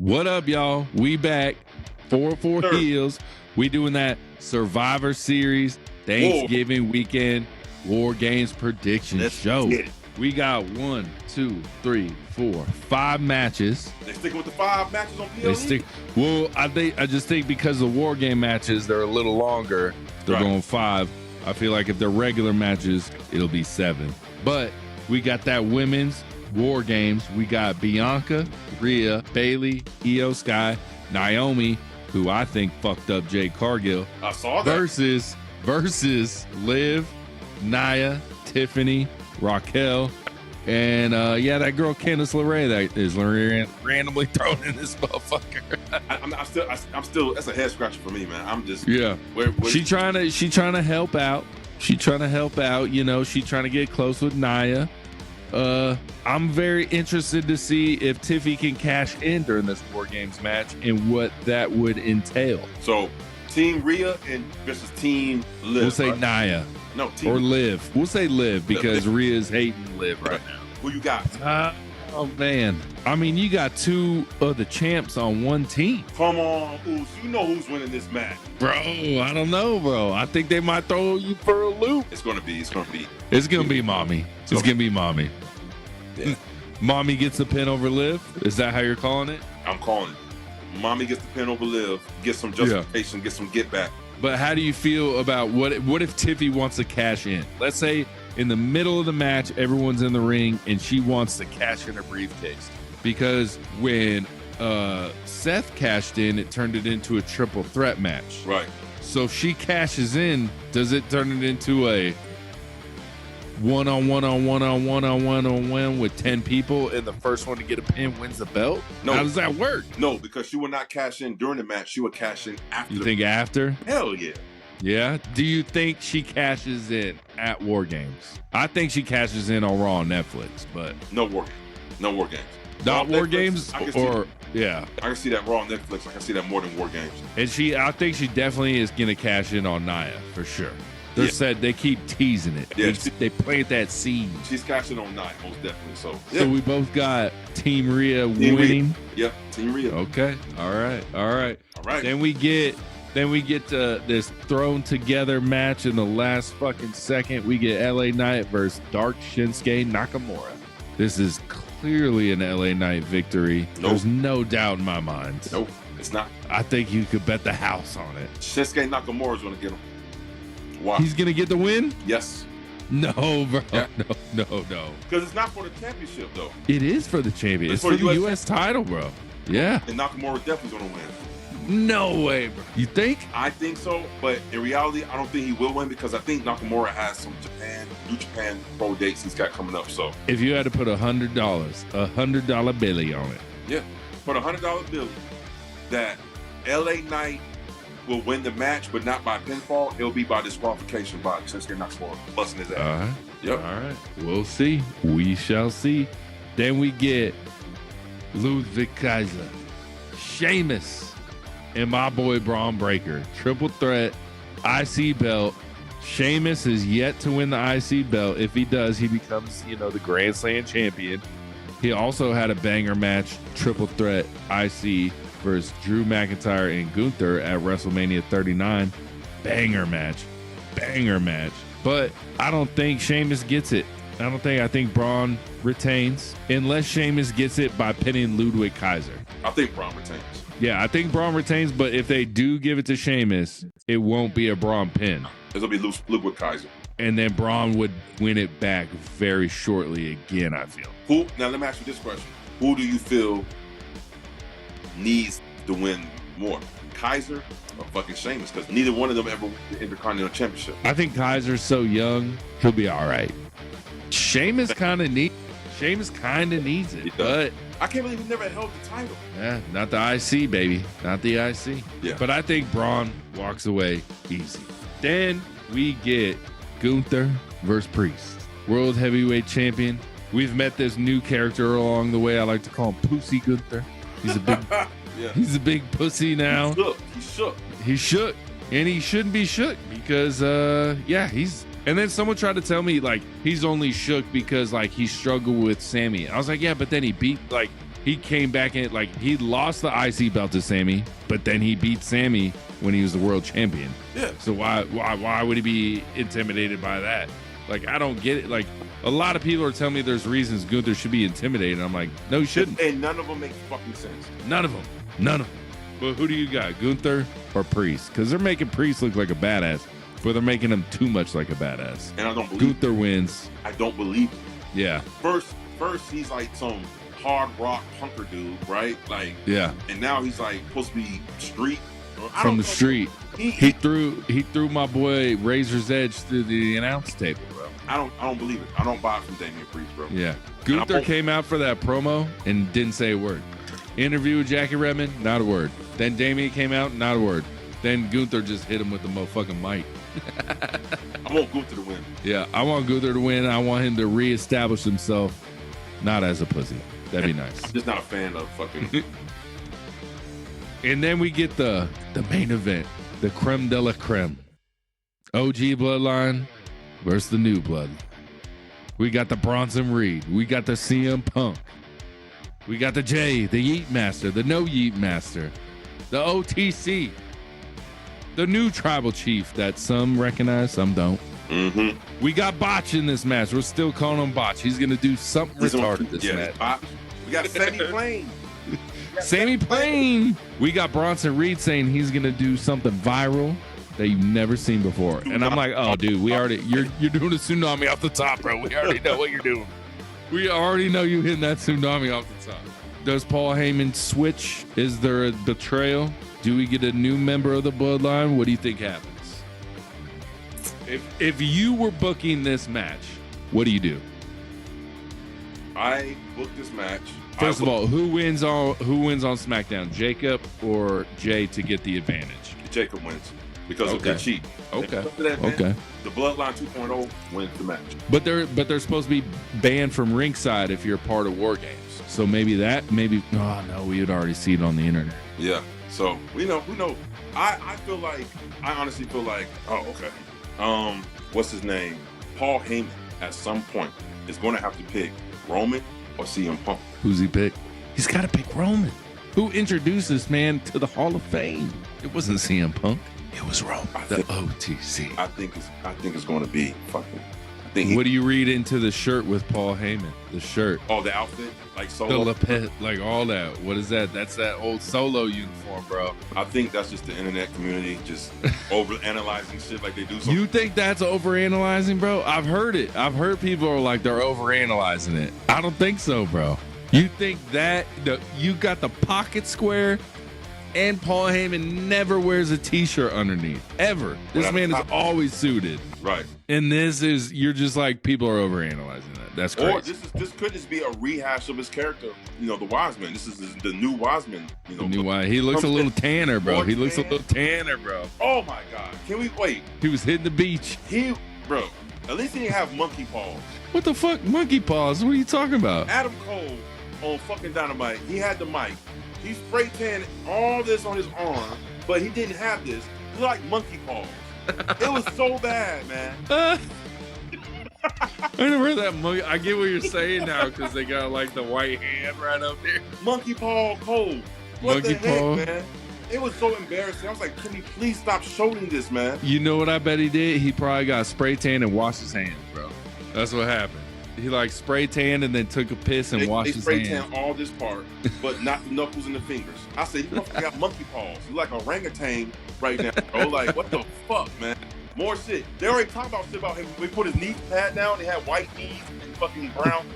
What up, y'all? We back. 4-4 HEELZ. We doing that Survivor Series Thanksgiving weekend War Games prediction show. We got 1, 2, 3, 4, 5 matches. They sticking with the 5 matches on PLE? Well, I just think because the War Game matches, they're a little longer. They're going 5. I feel like if they're regular matches, it'll be 7. But we got that women's War Games. We got Bianca, Rhea, Bayley, Io Sky, Naomi, who I think fucked up Jade Cargill. I saw that. Versus Liv, Nia, Tiffany, Raquel, and that girl Candice LeRae that is randomly thrown in this motherfucker. I'm still that's a head scratcher for me, man. I'm just she trying to help out. She trying to help out. You know, she trying to get close with Nia. I'm very interested to see if Tiffy can cash in during this War Games match and what that would entail. So, Team Rhea and versus Team Liv. We'll say Nia. No, Team or Liv. We'll say Liv because Rhea's hating Liv right now. Who you got? Oh man, I mean, you got 2 of the champs on one team. Come on, Oos. You know who's winning this match, bro. I don't know, bro. I think they might throw you for a loop. It's gonna be Mommy. It's gonna be Mommy. Yeah. Mommy gets the pin over Liv. Is that how you're calling it? I'm calling it. Mommy gets the pin over Liv. Get some justification. Get some get back. But how do you feel about what if Tiffy wants to cash in? Let's say in the middle of the match, everyone's in the ring and she wants to cash in her briefcase. Because when Seth cashed in, it turned it into a triple threat match. Right. So if she cashes in, does it turn it into a one-on-one with 10 people and the first one to get a pin wins the belt? No. How does that work? No, because she will not cash in during the match. She will cash in after. You think after? Hell yeah. Yeah? Do you think she cashes in at War Games? I think she cashes in on Raw on Netflix, but... No War Games. No War Games. Not War Games? Yeah. I can see that Raw on Netflix. I can see that more than War Games. And I think she definitely is going to cash in on Nia, for sure. They keep teasing it. Yeah, they plant that seed. She's cashing on Nia, most definitely. So we both got Team Rhea winning. Yep, Team Rhea. Okay. All right. Then we get to this thrown together match in the last fucking second. We get LA Knight versus Dark Shinsuke Nakamura. This is clearly an LA Knight victory. Nope. There's no doubt in my mind. Nope, it's not. I think you could bet the house on it. Shinsuke Nakamura is going to get him. Why? He's going to get the win? Yes. No, bro. Yeah. No. Because it's not for the championship, though. It is for the champion. It's for the U.S. title, bro. Yeah. And Nakamura definitely going to win. No way, bro. You think? I think so, but in reality, I don't think he will win because I think Nakamura has some New Japan Pro dates he's got coming up. So if you had to put $100 billy on it. Yeah. Put $100 billy that LA Knight will win the match, but not by pinfall. It'll be by disqualification by Shinsuke Nakamura busting his ass. All right. Yep. All right. We'll see. We shall see. Then we get Ludwig Kaiser, Sheamus, and my boy Braun Breaker. Triple threat, IC belt. Sheamus is yet to win the IC belt. If he does, he becomes, the Grand Slam champion. He also had a banger match, triple threat IC versus Drew McIntyre and Gunther at WrestleMania 39. Banger match. But I don't think Sheamus gets it. I think Braun retains unless Sheamus gets it by pinning Ludwig Kaiser. I think Braun retains. Yeah, I think Braun retains, but if they do give it to Sheamus, it won't be a Braun pin. It'll be Ludwig Kaiser. And then Braun would win it back very shortly again, I feel. Now let me ask you this question. Who do you feel needs to win more, Kaiser or fucking Sheamus? Because neither one of them ever won the Intercontinental Championship. I think Kaiser's so young, he'll be all right. Sheamus kind of needs it, but I can't believe he never held the title. Yeah, not the IC, baby. Not the IC. Yeah. But I think Braun walks away easy. Then we get Gunther versus Priest, World Heavyweight Champion. We've met this new character along the way. I like to call him Pussy Gunther. He's a big He's a big pussy now. He's shook. And he shouldn't be shook because he's. And then someone tried to tell me like he's only shook because like he struggled with Sammy. I was like, yeah, but then he beat he came back in, like, he lost the IC belt to Sammy, but then he beat Sammy when he was the world champion. Yeah. So why would he be intimidated by that? Like, I don't get it. Like, a lot of people are telling me there's reasons Gunther should be intimidated. I'm like, no, he shouldn't. And none of them make fucking sense. None of them. But who do you got, Gunther or Priest? Because they're making Priest look like a badass, but they're making him too much like a badass. And I don't believe Gunther wins. I don't believe it. Yeah. First he's like some hard rock punker dude, right? Like, yeah. And now he's like supposed to be street. From the street. He threw my boy Razor's Edge through the announce table, bro. I don't believe it. I don't buy it from Damien Priest, bro. Yeah. Gunther came out for that promo and didn't say a word. Interview with Jackie Redmond, not a word. Then Damien came out, not a word. Then Gunther just hit him with the motherfucking mic. I want Gunther to win. Yeah, I want Gunther to win. I want him to reestablish himself, not as a pussy. That'd be nice. I'm just not a fan of fucking. And then we get the main event, the creme de la creme. OG Bloodline versus the new blood. We got the Bronson Reed. We got the CM Punk. We got the J, the Yeet Master, the No Yeet Master, the OTC, the new tribal chief that some recognize, some don't. Mm-hmm. We got Botch in this match. We're still calling him Botch. He's going to do something retarded this match. Botch. We got Sammy Plain. Sammy Plain. We got Bronson Reed saying he's going to do something viral that you've never seen before. And I'm like, oh, dude, you're doing a tsunami off the top, bro. We already know what you're doing. We already know you hitting that tsunami off the top. Does Paul Heyman switch? Is there a betrayal? Do we get a new member of the Bloodline? What do you think happens? If you were booking this match, what do you do? I booked this match. First of all, who wins on SmackDown? Jacob or Jay to get the advantage? Jacob wins because of the cheat. Okay. Okay. The Bloodline 2.0 wins the match. But they're supposed to be banned from ringside if you're part of War Games. So maybe oh no, we had already seen it on the internet. Yeah. So we know. I honestly feel like, oh, okay. What's his name? Paul Heyman at some point is going to have to pick Roman or CM Punk. Who's he pick? He's got to pick Roman. Who introduced this man to the Hall of Fame? It wasn't CM Punk. It was Roman. The OTC. I think it's going to be fucking. What do you read into the shirt with Paul Heyman? The shirt. Oh, the outfit, like Solo. The lapel, like all that. What is that? That's that old Solo uniform, bro. I think that's just the internet community just over-analyzing shit like they do. You think that's over-analyzing, bro? I've heard it. I've heard people are like they're over-analyzing it. I don't think so, bro. You think that you got the pocket square and Paul Heyman never wears a t-shirt underneath. Ever. This man is always suited. Right. And you're just like, people are overanalyzing that. That's crazy. Or this could just be a rehash of his character. You know, the Wiseman. This is the new Wiseman. You know, the new Wiseman. He looks a little tanner, bro. He looks a little tanner, bro. Oh my God. Can we wait? He was hitting the beach. Bro, at least he didn't have monkey paws. What the fuck? Monkey paws? What are you talking about? Adam Cole on fucking Dynamite. He had the mic. He spray tanned all this on his arm, but he didn't have this. It was like monkey paws. It was so bad, man. I never heard that monkey. I get what you're saying now because they got like the white hand right up there. Monkey paw Cole. What monkey the heck, paw, man? It was so embarrassing. I was like, can we please stop showing this, man? You know what I bet he did? He probably got spray tan and washed his hands, bro. That's what happened. He like spray tanned and then took a piss and washed his hands. They spray tan all this part, but not the knuckles and the fingers. I said, you motherfucker got monkey paws. You like an orangutan right now, bro. Like, what the fuck, man? More shit. They already talked about shit about him. We put his knee pad down. They had white knees and fucking brown.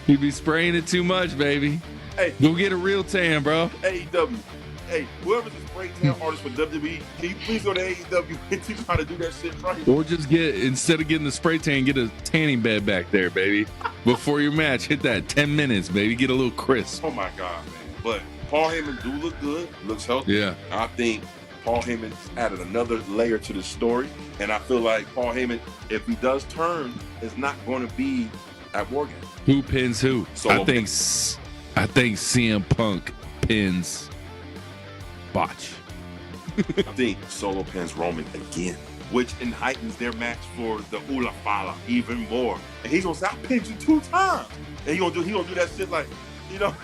He be spraying it too much, baby. Hey, go get a real tan, bro. AEW. Hey, whoever's a spray tan artist for WWE, can you please go to AEW and teach how to do that shit right? Or just instead of getting the spray tan, get a tanning bed back there, baby. Before your match, hit that 10 minutes, baby. Get a little crisp. Oh my God, man. But Paul Heyman do look good. Looks healthy. Yeah. I think Paul Heyman added another layer to the story. And I feel like Paul Heyman, if he does turn, is not going to be at War Games. Who pins who? I think CM Punk pins Botch. I think Solo pins Roman again, which heightens their match for the Ula Fala even more. And he's gonna say, I pinned you 2 times. And he gonna do that shit like, You know.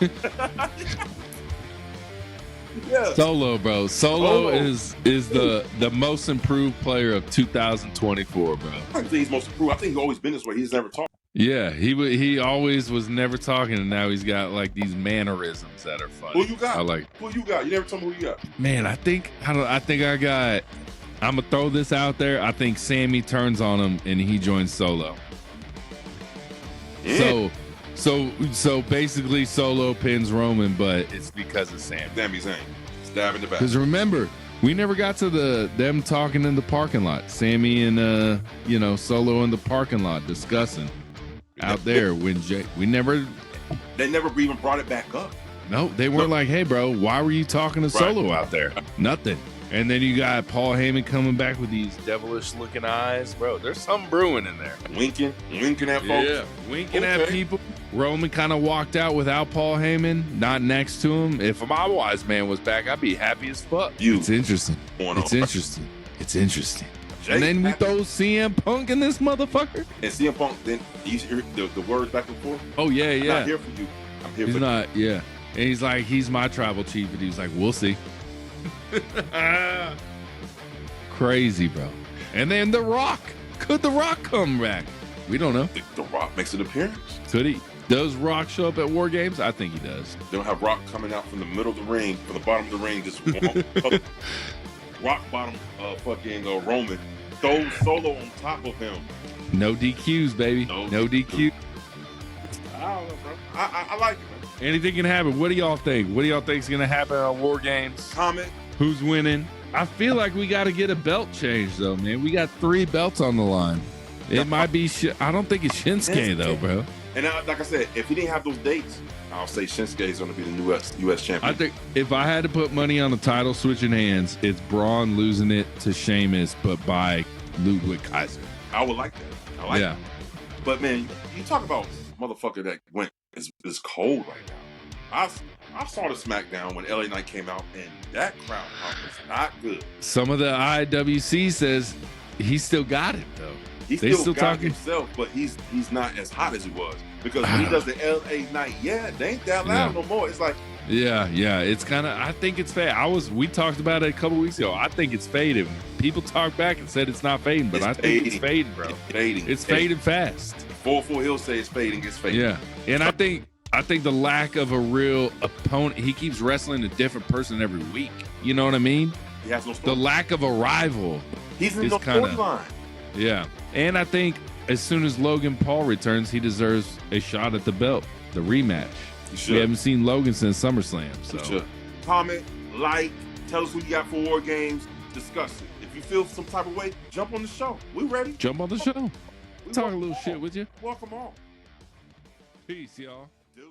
Yeah. Solo, bro. Solo Solo. is the most improved player of 2024, bro. I think he's most improved. I think he's always been this way. He's never talked. Yeah, he always was never talking, and now he's got like these mannerisms that are funny. Who you got? I like. Who you got? You never told me who you got. Man, I think I got. I'm gonna throw this out there. I think Sammy turns on him and he joins Solo. Yeah. So basically, Solo pins Roman, but it's because of Sammy. Sami Zayn. Stab in the back. Because remember, we never got to them talking in the parking lot. Sammy and Solo in the parking lot discussing out there when we never. They never even brought it back up. No, they weren't like, hey, bro, why were you talking to Solo out there? Nothing. And then you got Paul Heyman coming back with these devilish looking eyes. Bro, there's something brewing in there. Winking at folks. Yeah, winking at people. Roman kind of walked out without Paul Heyman, not next to him. If my wise man was back, I'd be happy as fuck. It's interesting. It's interesting. It's interesting. And then we throw CM Punk in this motherfucker. And CM Punk, then you hear the words back and forth. Oh, yeah, yeah. I'm not here for you. I'm here for you. He's not, you. yeah. And he's like, he's my tribal chief. And he's like, we'll see. Crazy, bro. And then The Rock. Could The Rock come back? We don't know. The Rock makes an appearance. Could he? Does Rock show up at War Games? I think he does. They'll have Rock coming out from the middle of the ring, from the bottom of the ring, just Rock bottom fucking Roman. Throw Solo on top of him. No DQs, baby. No DQ. I don't know, bro. I like it, man. Anything can happen. What do y'all think? What do y'all think is going to happen on War Games? Comment. Who's winning? I feel like we got to get a belt change, though, man. We got 3 belts on the line. It might be. I don't think it's Shinsuke, though, bro. And like I said, if he didn't have those dates, I'll say Shinsuke is going to be the U.S. champion. I think if I had to put money on the title switching hands, it's Braun losing it to Sheamus, but by Ludwig Kaiser. I would like that. I like that. But, man, you talk about motherfucker that went is cold right now. I saw the SmackDown when LA Knight came out, and that crowd was not good. Some of the IWC says he still got it, though. He still got himself, but he's not as hot as he was. Because when he does the LA Knight, they ain't that loud no more. It's like, yeah. It's kind of. I think it's fade. We talked about it a couple weeks ago. I think it's fading. People talked back and said it's not fading, but I think it's fading, bro. It's fading fast. 4-4 he'll say it's fading. It's fading. Yeah, and I think the lack of a real opponent. He keeps wrestling a different person every week. You know what I mean? He has no story. The lack of a rival. He's in the storyline. Yeah, and I think as soon as Logan Paul returns, he deserves a shot at the belt, the rematch. We haven't seen Logan since SummerSlam. So comment, like, tell us who you got for War Games. Discuss it. If you feel some type of way, jump on the show. We ready. Jump on the show. Talk a little shit with you. Welcome on. Peace, y'all. Dude.